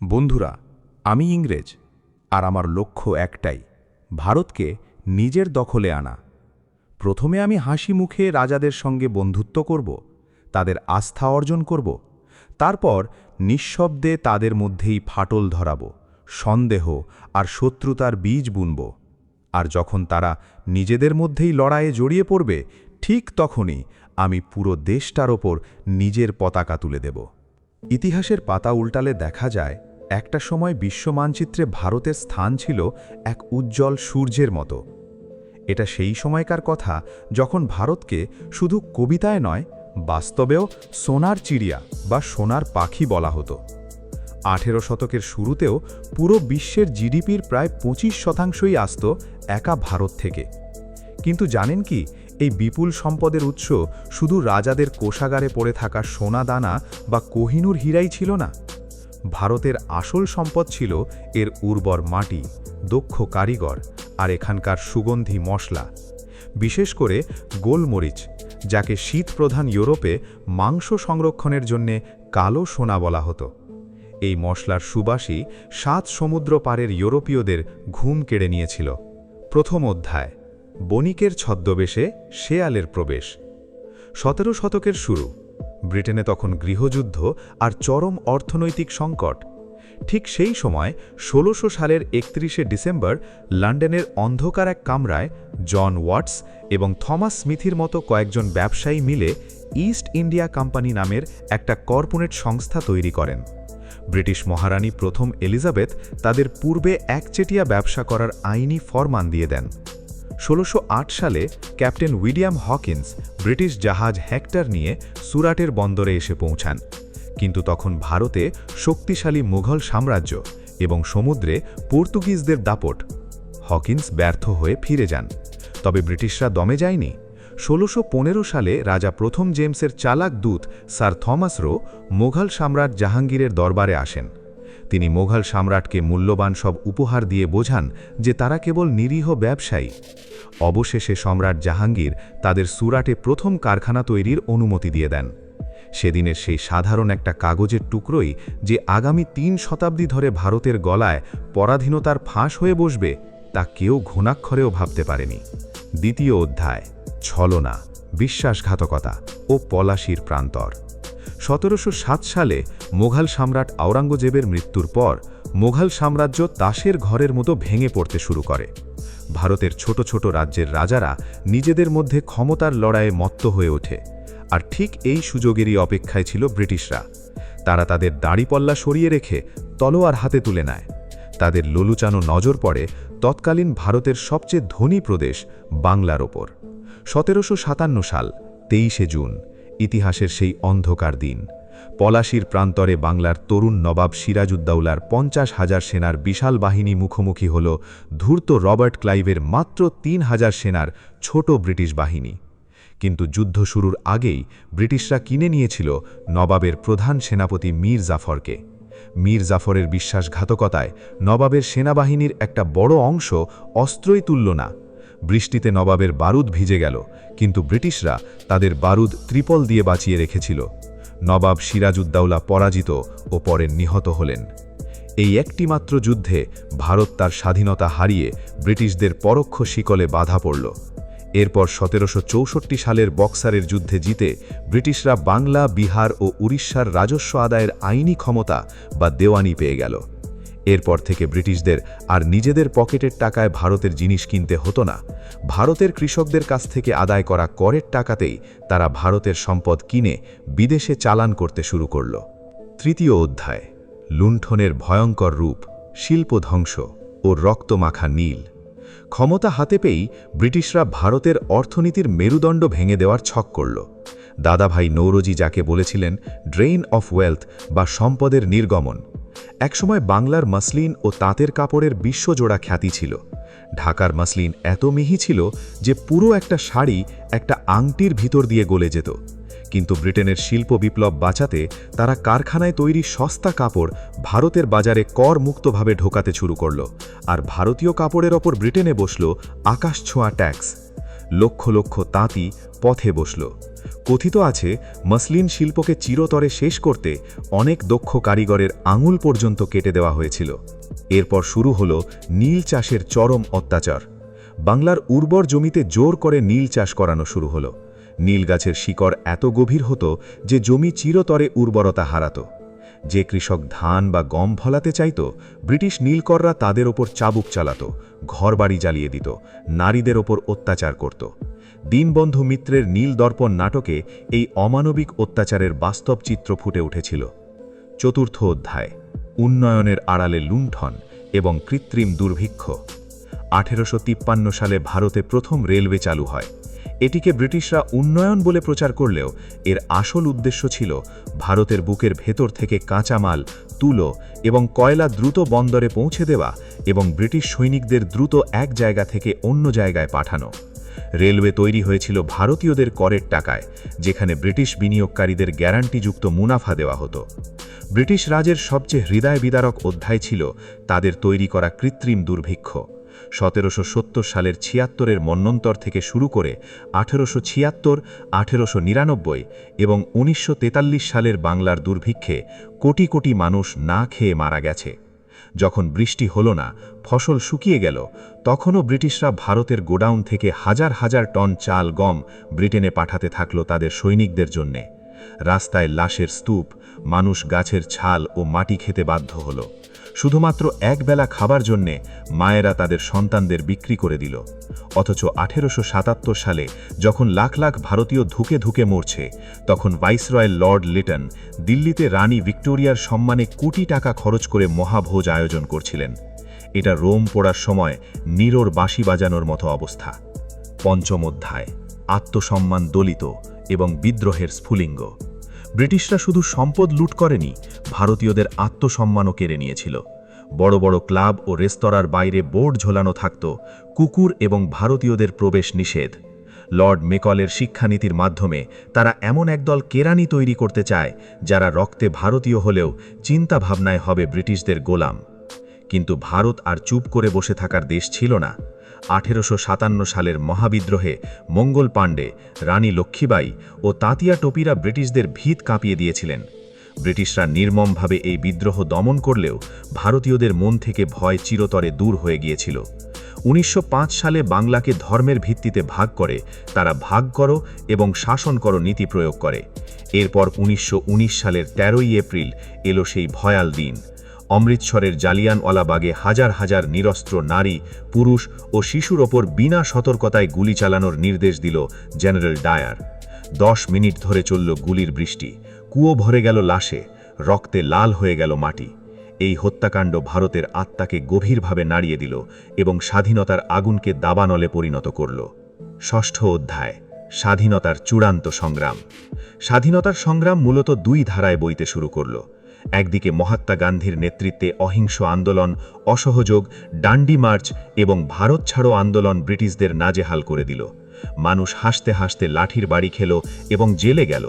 বন্ধুরা, আমি ইংরেজ, আর আমার লক্ষ্য একটাই, ভারতকে নিজের দখলে আনা। প্রথমে আমি হাসি মুখে রাজাদের সঙ্গে বন্ধুত্ব করব, তাদের আস্থা অর্জন করব, তারপর নিঃশব্দে তাদের মধ্যেই ফাটল ধরাব, সন্দেহ আর শত্রুতার বীজ বুনব। আর যখন তারা নিজেদের মধ্যেই লড়াইয়ে জড়িয়ে পড়বে, ঠিক তখনই আমি পুরো দেশটার ওপর নিজের পতাকা তুলে দেব। ইতিহাসের পাতা উল্টালে দেখা যায়, একটা সময় বিশ্বমানচিত্রে ভারতের স্থান ছিল এক উজ্জ্বল সূর্যের মতো। এটা সেই সময়কার কথা যখন ভারতকে শুধু কবিতায় নয়, বাস্তবেও সোনার চিড়িয়া বা সোনার পাখি বলা হতো। 18 শতকের শুরুতেও পুরো বিশ্বের জিডিপির প্রায় 25% আসত একা ভারত থেকে। কিন্তু জানেন কি, এই বিপুল সম্পদের উৎস শুধু রাজাদের কোষাগারে পড়ে থাকা সোনা দানা বা কোহিনূর হীরাই ছিল না। ভারতের আসল সম্পদ ছিল এর উর্বর মাটি, দক্ষ কারিগর আর এখানকার সুগন্ধি মশলা, বিশেষ করে গোলমরিচ, যাকে শীতপ্রধান ইউরোপে মাংস সংরক্ষণের জন্যে কালো সোনা বলা হতো। এই মশলার সুবাসই 7 সমুদ্র পারের ইউরোপীয়দের ঘুম কেড়ে নিয়েছিল। প্রথম অধ্যায়, বণিকের ছদ্মবেশে শেয়ালের প্রবেশ। 17 শতকের শুরু। ব্রিটেনে তখন গৃহযুদ্ধ আর চরম অর্থনৈতিক সংকট। ঠিক সেই সময় 1600 সালের 31শে ডিসেম্বর লন্ডনের অন্ধকার এক কামরায় জন ওয়াটস এবং থমাস স্মিথের মতো কয়েকজন ব্যবসায়ী মিলে ইস্ট ইন্ডিয়া কোম্পানি নামের একটা কর্পোরেট সংস্থা তৈরি করেন। ব্রিটিশ মহারানী প্রথম এলিজাবেথ তাদের পূর্বে একচেটিয়া ব্যবসা করার আইনি ফরমান দিয়ে দেন। 1608 সালে ক্যাপ্টেন উইলিয়াম হকিন্স ব্রিটিশ জাহাজ হেক্টর নিয়ে সুরাটের বন্দরে এসে পৌঁছান। কিন্তু তখন ভারতে শক্তিশালী মুঘল সাম্রাজ্য এবং সমুদ্রে পর্তুগিজদের দাপট। হকিন্স ব্যর্থ হয়ে ফিরে যান, তবে ব্রিটিশরা দমে যায়নি। 1615 সালে রাজা প্রথম জেমসের চালাক দূত স্যার থমাস রো মোঘল সম্রাট জাহাঙ্গীরের দরবারে আসেন। তিনি মোঘল সম্রাটকে মূল্যবান সব উপহার দিয়ে বোঝান যে তারা কেবল নিরীহ ব্যবসায়ী। অবশেষে সম্রাট জাহাঙ্গীর তাদের সুরাটে প্রথম কারখানা তৈরির অনুমতি দিয়ে দেন। সেদিনের সেই সাধারণ একটা কাগজের টুকরোই যে আগামী 3 শতাব্দী ধরে ভারতের গলায় পরাধীনতার ফাঁস হয়ে বসবে, তা কেউ ঘুণাক্ষরেও ভাবতে পারেনি। দ্বিতীয় অধ্যায়, ছলনা, বিশ্বাসঘাতকতা ও পলাশির প্রান্তর। 1707 সালে মোঘল সম্রাট আওরঙ্গজেবের মৃত্যুর পর মোঘল সাম্রাজ্য তাসের ঘরের মতো ভেঙে পড়তে শুরু করে। ভারতের ছোট ছোট রাজ্যের রাজারা নিজেদের মধ্যে ক্ষমতার লড়াইয়ে মত্ত হয়ে ওঠে। আর ঠিক এই সুযোগেরই অপেক্ষায় ছিল ব্রিটিশরা। তারা তাদের দাড়িপল্লা সরিয়ে রেখে তলোয়ার হাতে তুলে নেয়। তাদের ললুচানো নজর পড়ে তৎকালীন ভারতের সবচেয়ে ধনী প্রদেশ বাংলার ওপর। 1757 সাল 23শে জুন, ইতিহাসের সেই অন্ধকার দিন। পলাশির প্রান্তরে বাংলার তরুণ নবাব সিরাজউদ্দৌলার 50,000 সেনার বিশাল বাহিনী মুখোমুখি হল ধূর্ত রবার্ট ক্লাইভের মাত্র 3000 সেনার ছোট ব্রিটিশ বাহিনী। কিন্তু যুদ্ধ শুরুর আগেই ব্রিটিশরা কিনে নিয়েছিল নবাবের প্রধান সেনাপতি মীর জাফরকে। মীর জাফরের বিশ্বাসঘাতকতায় নবাবের সেনাবাহিনীর একটা বড় অংশ অস্ত্রই তুলল না। বৃষ্টিতে নবাবের বারুদ ভিজে গেল, কিন্তু ব্রিটিশরা তাদের বারুদ ত্রিপল দিয়ে বাঁচিয়ে রেখেছিল। নবাব সিরাজউদ্দৌলা পরাজিত ও পরে নিহত হলেন। এই একটিমাত্র যুদ্ধে ভারত তার স্বাধীনতা হারিয়ে ব্রিটিশদের পরোক্ষ শিকলে বাধা পড়ল। এরপর 1764 সালের বক্সারের যুদ্ধে জিতে ব্রিটিশরা বাংলা, বিহার ও উড়িষ্যার রাজস্ব আদায়ের আইনি ক্ষমতা বা দেওয়ানি পেয়ে গেল। এরপর থেকে ব্রিটিশদের আর নিজেদের পকেটের টাকায় ভারতের জিনিস কিনতে হতো না। ভারতের কৃষকদের কাছ থেকে আদায় করা করের টাকাতেই তারা ভারতের সম্পদ কিনে বিদেশে চালান করতে শুরু করল। তৃতীয় অধ্যায়, লুণ্ঠনের ভয়ঙ্কর রূপ, শিল্প ধ্বংস ও রক্তমাখা নীল। ক্ষমতা হাতে পেয়েই ব্রিটিশরা ভারতের অর্থনীতির মেরুদণ্ড ভেঙে দেওয়ার ছক করল। দাদাভাই নৌরোজি যাকে বলেছিলেন ড্রেইন অফ ওয়েলথ বা সম্পদের নির্গমন। একসময় বাংলার মসলিন ও তাঁতের কাপড়ের বিশ্বজোড়া খ্যাতি ছিল। ঢাকার মসলিন এত মিহি ছিল যে পুরো একটা শাড়ি একটা আংটির ভিতর দিয়ে গলে যেত। কিন্তু ব্রিটেনের শিল্প বিপ্লব বাঁচাতে তারা কারখানায় তৈরি সস্তা কাপড় ভারতের বাজারে কর মুক্তভাবে ঢোকাতে শুরু করল। আর ভারতীয় কাপড়ের ওপর ব্রিটেনে বসল আকাশছোঁয়া ট্যাক্স। লক্ষ লক্ষ তাঁতি পথে বসল। কথিত আছে, মসলিন শিল্পকে চিরতরে শেষ করতে অনেক দক্ষ কারিগরের আঙুল পর্যন্ত কেটে দেওয়া হয়েছিল। এরপর শুরু হল নীল চাষের চরম অত্যাচার। বাংলার উর্বর জমিতে জোর করে নীল চাষ করানো শুরু হলো। নীল গাছের শিকড় এত গভীর হতো যে জমি চিরতরে উর্বরতা হারাত। যে কৃষক ধান বা গম ফলাতে চাইত, ব্রিটিশ নীলকররা তাদের ওপর চাবুক চালাত, ঘরবাড়ি জ্বালিয়ে দিত, নারীদের ওপর অত্যাচার করত। দীনবন্ধু মিত্রের নীল দর্পণ নাটকে এই অমানবিক অত্যাচারের বাস্তব চিত্র ফুটে উঠেছিল। চতুর্থ অধ্যায়, উন্নয়নের আড়ালে লুণ্ঠন এবং কৃত্রিম দুর্ভিক্ষ। 1853 সালে ভারতে প্রথম রেলওয়ে চালু হয়। এটিকে ব্রিটিশরা উন্নয়ন বলে প্রচার করলেও এর আসল উদ্দেশ্য ছিল ভারতের বুকের ভেতর থেকে কাঁচামাল, তুলো এবং কয়লা দ্রুত বন্দরে পৌঁছে দেওয়া এবং ব্রিটিশ সৈনিকদের দ্রুত এক জায়গা থেকে অন্য জায়গায় পাঠানো। রেলওয়ে তৈরি হয়েছিল ভারতীয়দের করের টাকায়, যেখানে ব্রিটিশ বিনিয়োগকারীদের গ্যারান্টিযুক্ত মুনাফা দেওয়া হতো। ব্রিটিশ রাজের সবচেয়ে হৃদয় বিদারক অধ্যায় ছিল তাদের তৈরি করা কৃত্রিম দুর্ভিক্ষ। 1770 সালের 76-এর মন্বন্তর থেকে শুরু করে 1876, 1899 এবং 1943 সালের বাংলার দুর্ভিক্ষে কোটি কোটি মানুষ না খেয়ে মারা গেছে। যখন বৃষ্টি হলো না, ফসল শুকিয়ে গেল, তখনও ব্রিটিশরা ভারতের গোডাউন থেকে হাজার হাজার টন চাল, গম ব্রিটেনে পাঠাতে থাকল তাদের সৈনিকদের জন্যে। রাস্তায় লাশের স্তূপ, মানুষ গাছের ছাল ও মাটি খেতে বাধ্য হল। শুধুমাত্র একবেলা খাবার জন্যে মায়েরা তাদের সন্তানদের বিক্রি করে দিল। অথচ 1877 সালে যখন লাখ লাখ ভারতীয় ধুকে ধুকে মরছে, তখন ভাইসরয় লর্ড লিটন দিল্লিতে রানী ভিক্টোরিয়ার সম্মানে কোটি টাকা খরচ করে মহাভোজ আয়োজন করছিলেন। এটা রোম পোড়ার সময় নীরোর বাঁশি বাজানোর মতো অবস্থা। পঞ্চম অধ্যায়, আত্মসম্মান দলিত এবং বিদ্রোহের স্ফুলিঙ্গ। ব্রিটিশরা শুধু সম্পদ লুট করেনি, ভারতীয়দের আত্মসম্মানও কেড়ে নিয়েছিল। বড় বড় ক্লাব ও রেস্তোরাঁর বাইরে বোর্ড ঝোলানো থাকত, কুকুর এবং ভারতীয়দের প্রবেশ নিষেধ। লর্ড মেকলের শিক্ষানীতির মাধ্যমে তারা এমন একদল কেরানি তৈরি করতে চায় যারা রক্তে ভারতীয় হলেও চিন্তাভাবনায় হবে ব্রিটিশদের গোলাম। কিন্তু ভারত আর চুপ করে বসে থাকার দেশ ছিল না। 1857 সালের মহাবিদ্রোহে মঙ্গল পাণ্ডে, রানী লক্ষ্মীবাই ও তাঁতিয়া টোপিরা ব্রিটিশদের ভিত কাঁপিয়ে দিয়েছিলেন। ব্রিটিশরা নির্মমভাবে এই বিদ্রোহ দমন করলেও ভারতীয়দের মন থেকে ভয় চিরতরে দূর হয়ে গিয়েছিল। 1905 সালে বাংলাকে ধর্মের ভিত্তিতে ভাগ করে তারা ভাগ করো এবং শাসন করো নীতি প্রয়োগ করে। এরপর 1919 সালের 13ই এপ্রিল এলো সেই ভয়াল দিন। অমৃতসরের জালিয়ানওয়ালাবাগে হাজার হাজার নিরস্ত্র নারী, পুরুষ ও শিশুর ওপর বিনা সতর্কতায় গুলি চালানোর নির্দেশ দিল জেনারেল ডায়ার। 10 মিনিট ধরে চলল গুলির বৃষ্টি, কুয়ো ভরে গেল লাশে, রক্তে লাল হয়ে গেল মাটি। এই হত্যাকাণ্ড ভারতের আত্মাকে গভীরভাবে নাড়িয়ে দিল এবং স্বাধীনতার আগুনকে দাবানলে পরিণত করল। ষষ্ঠ অধ্যায়, স্বাধীনতার চূড়ান্ত সংগ্রাম। স্বাধীনতার সংগ্রাম মূলত দুই ধারায় বইতে শুরু করল। একদিকে মহাত্মা গান্ধীর নেতৃত্বে অহিংস আন্দোলন, অসহযোগ, ডান্ডি মার্চ এবং ভারত ছাড়ো আন্দোলন ব্রিটিশদের নাজেহাল করে দিল। মানুষ হাসতে হাসতে লাঠির বাড়ি খেল এবং জেলে গেল।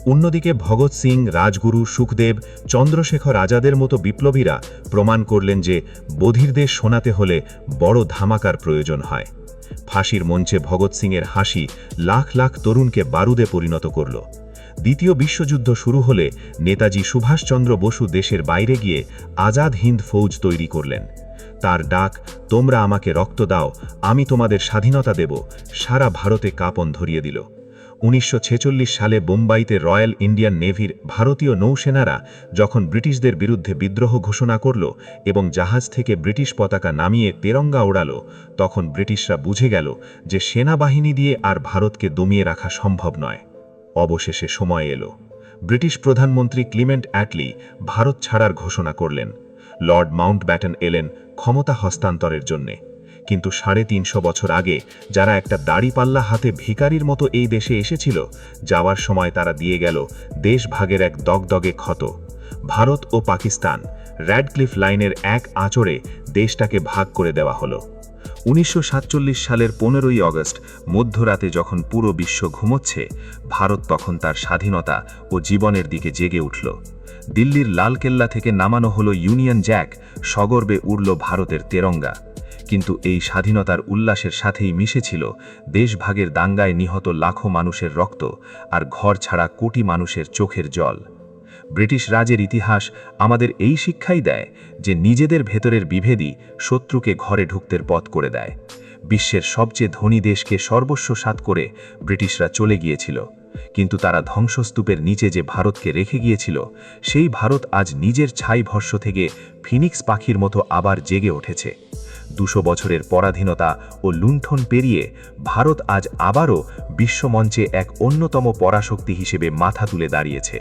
অন্যদিকে ভগৎ সিং, রাজগুরু, সুখদেব, চন্দ্রশেখর আজাদের মতো বিপ্লবীরা প্রমাণ করলেন যে বধিরদের শোনাতে হলে বড় ধামাকার প্রয়োজন হয়। ফাঁসির মঞ্চে ভগৎ সিংয়ের হাসি লাখ লাখ তরুণকে বারুদে পরিণত করল। দ্বিতীয় বিশ্বযুদ্ধ শুরু হলে নেতাজি সুভাষচন্দ্র বসু দেশের বাইরে গিয়ে আজাদ হিন্দ ফৌজ তৈরি করলেন। তার ডাক, তোমরা আমাকে রক্ত দাও, আমি তোমাদের স্বাধীনতা দেব, সারা ভারতে কাঁপন ধরিয়ে দিল। 1946 সালে বোম্বাইতে রয়্যাল ইন্ডিয়ান নেভির ভারতীয় নৌসেনারা যখন ব্রিটিশদের বিরুদ্ধে বিদ্রোহ ঘোষণা করল এবং জাহাজ থেকে ব্রিটিশ পতাকা নামিয়ে তেরঙ্গা ওড়াল, তখন ব্রিটিশরা বুঝে গেল যে সেনাবাহিনী দিয়ে আর ভারতকে দমিয়ে রাখা সম্ভব নয়। অবশেষে সময় এলো। ব্রিটিশ প্রধানমন্ত্রী ক্লিমেন্ট অ্যাটলি ভারত ছাড়ার ঘোষণা করলেন। লর্ড মাউন্টব্যাটেন এলেন ক্ষমতা হস্তান্তরের জন্যে। কিন্তু 350 বছর আগে যারা একটা দাড়িপাল্লা হাতে ভিখারির মতো এই দেশে এসেছিল, যাওয়ার সময় তারা দিয়ে গেল দেশভাগের এক দগদগে ক্ষত। ভারত ও পাকিস্তান, র্যাডক্লিফ লাইনের এক আঁচড়ে দেশটাকে ভাগ করে দেওয়া হলো। 1947 সালের 15ই আগস্ট মধ্যরাতে যখন পুরো বিশ্ব ঘুমোচ্ছে, ভারত তখন তার স্বাধীনতা ও জীবনের দিকে জেগে উঠল। দিল্লির লালকেল্লা থেকে নামানো হলো ইউনিয়ন জ্যাক, সগর্বে উড়ল ভারতের তেরঙ্গা। কিন্তু এই স্বাধীনতার উল্লাসের সাথেই মিশেছিল দেশভাগের দাঙ্গায় নিহত লাখো মানুষের রক্ত আর ঘর ছাড়া কোটি মানুষের চোখের জল। ব্রিটিশ রাজের ইতিহাস আমাদের এই শিক্ষাই দেয় যে নিজেদের ভেতরের বিভেদই শত্রুকে ঘরে ঢুকতে পথ করে দেয়। বিশ্বের সবচেয়ে ধনী দেশকে সর্বস্ব সাৎ করে ব্রিটিশরা চলে গিয়েছিল, কিন্তু তারা ধ্বংসস্তূপের নিচে যে ভারতকে রেখে গিয়েছিল, সেই ভারত আজ নিজের ছাই ভস্য থেকে ফিনিক্স পাখির মতো আবার জেগে উঠেছে। 200 বছরের পরাধীনতা ও লুণ্ঠন পেরিয়ে ভারত আজ আবারও বিশ্বমঞ্চে এক অন্যতম পরাশক্তি হিসেবে মাথা তুলে দাঁড়িয়েছে।